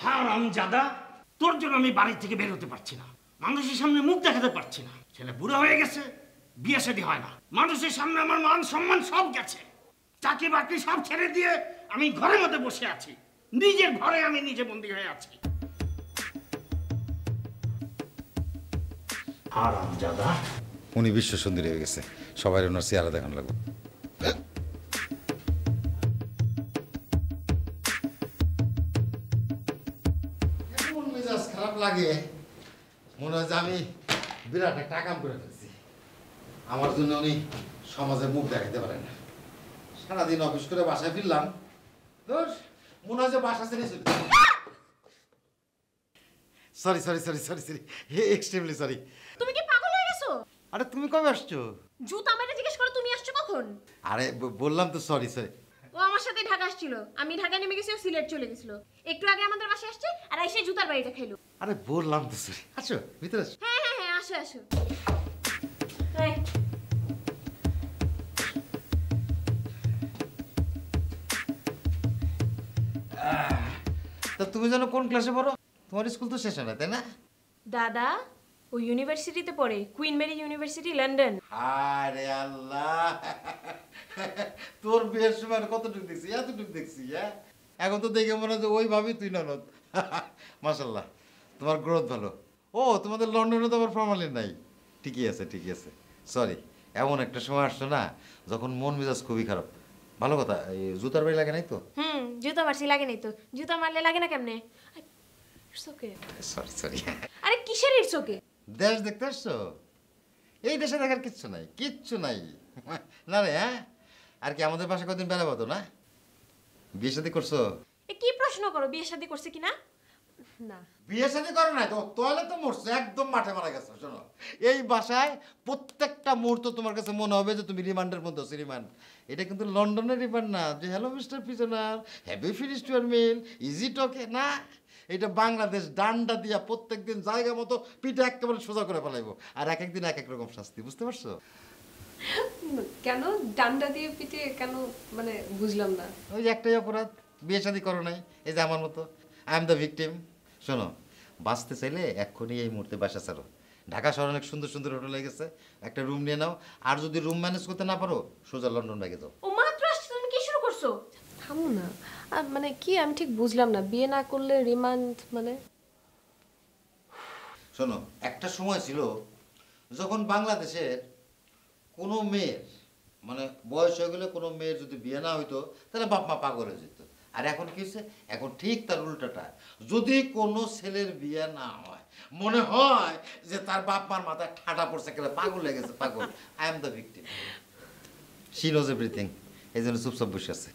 হারামজাদা, তোর জন্য আমি বাড়ি থেকে বের হতে পারছি না, মানুষের সামনে মুখ দেখাতে পারছি না। ছেলে বুড়ো হয়ে গেছে, বিয়ে শাদী হয় না, মানুষের সামনে আমার মান সম্মান সব গেছে। চাকরি বাকরি সব ছেড়ে দিয়ে আমি ঘরের মধ্যে বসে আছি, নিজের ঘরে আমি নিজে বন্দী হয়ে আছি। হারামজাদা। উনি বিশ্ব সুন্দরী হয়ে গেছে, সবাই ওনার চেহারা দেখানো লাগবে। এমন মেজাজ খারাপ লাগে, মনে হয় যে আমি বিরাট একটা কাম করে ফেলছি। আমার জন্য উনি সমাজে মুখ দেখাতে পারেন না। সারাদিন অফিস করে বাসায় ফিরলাম, মনে হয় যে বাসা ছেড়ে চলে। Sorry sorry sorry sorry sorry, extremely sorry. তুমি কি পাগল হয়ে গেছো? আরে তুমি কবে আসছো? জুতা মেরে জিজ্ঞেস করো তুমি আসছো কখন? আরে বললাম তো সরি সরি। ও আমার সাথে ঢাকা আসছিল, আমি ঢাকা নেমে গেছি, ও সিলেট চলে গেছিল। একটু আগে আমাদের বাসায় আসছে আর এসে জুতার বাড়িটা খাইলো। আরে বললাম তো সরি। আসো ভিতরে আসো। হ্যাঁ হ্যাঁ হ্যাঁ, আসো আসো। তা তুমি জানো কোন ক্লাসে পড়ো? তোমার স্কুল তো শেষ হয় না, তাই না? দাদা ও ইউনিভার্সিটিতে পড়ে, কুইন মেরি ইউনিভার্সিটি, লন্ডন। আরে আল্লাহ, তোর বিয়ের সময় কতটুকু দেখছি, এতটুকু দেখছি। হ্যাঁ, এখন তো দেখে মনে হয় ওই ভাবি তুই ননদ। মাশাল্লাহ, তোমার গ্রোথ ভালো। ও তোমাদের লন্ডনে তো আবার ফর্মালিন নাই। ঠিকই আছে ঠিকই আছে। সরি, এমন একটা সময় আসছো না যখন মন মেজাজ খুবই খারাপ। ভালো কথা, এই জুতার বাড়ি লাগে নাই তো? জুতা মারছি, লাগে নাই তো। জুতা মারলে লাগে না কেমনে? It's okay. Sorry sorry. আরে কিসের ইটস ওকে? দেশ দেখতে আসছো? এই দেশে দেখার কিচ্ছু নাই, কিচ্ছু নাই। না রে, হ্যাঁ? আর কি আমাদের বাসায় কদিন বেলা হতো না? বিয়ে শাদী করছো? এ কি প্রশ্ন করো, বিয়ে শাদী করছে কিনা? না, বিয়ে শাদী করো না তো, তোয়ালে তো মরছো, একদম মাঠে মারা গেছো। শোনো, এই বাসায় প্রত্যেকটা মুহূর্ত তোমার কাছে মনে হবে যে তুমি রিমান্ডের মধ্যে আছো। রিমান্ড, এটা কিন্তু লন্ডনের রিমান্ড না যে hello mister prisoner, have you finished your meal, is it okay, না। এটা বাংলাদেশ, ডান্ডা দিয়া প্রত্যেকদিন জায়গা মতো পিঠে একেবারে সোজা করে ফেলাইবো, আর এক একদিন এক এক রকম শাস্তি। বুঝতে পারছো? কেন ডান্ডা দিয়ে পিটে কেন, মানে বুঝলাম না। ওই একটাই অপরাধ, বিয়ে শাদী করো নাই, এই যে আমার মতো। I am the victim. শোনো, বাঁচতে চাইলে এক্ষুনি এই মুহূর্তে বাসা ছাড়ো। ঢাকা শহরে অনেক সুন্দর সুন্দর হোটেল হয়ে গেছে, একটা রুম নিয়ে নাও। আর যদি রুম ম্যানেজ করতে না পারো, সোজা লন্ডন ব্যাগে যাও। ও মাত্র আসছে, তুমি কি শুরু করছো? থামো না। মানে কি, আমি ঠিক বুঝলাম না, বিয়ে না করলে রিমান্ড মানে? শোনো, একটা সময় ছিল যখন বাংলাদেশের কোনো মেয়ের, মানে বয়স হয়ে গেলে কোনো মেয়ের যদি বিয়ে না হইতো তাহলে বাপ মা পাগল হয়ে যেত। আর এখন কি হচ্ছে? এখন ঠিক তার উল্টাটা। যদি কোনো ছেলের বিয়ে না হয়, মনে হয় যে তার বাপ মার মাথায় ঠাটা পড়ছে, কেন পাগল হয়ে গেছে, পাগল। I am the victim, she knows everything. এই জন্য চুপচাপ বসে আছে।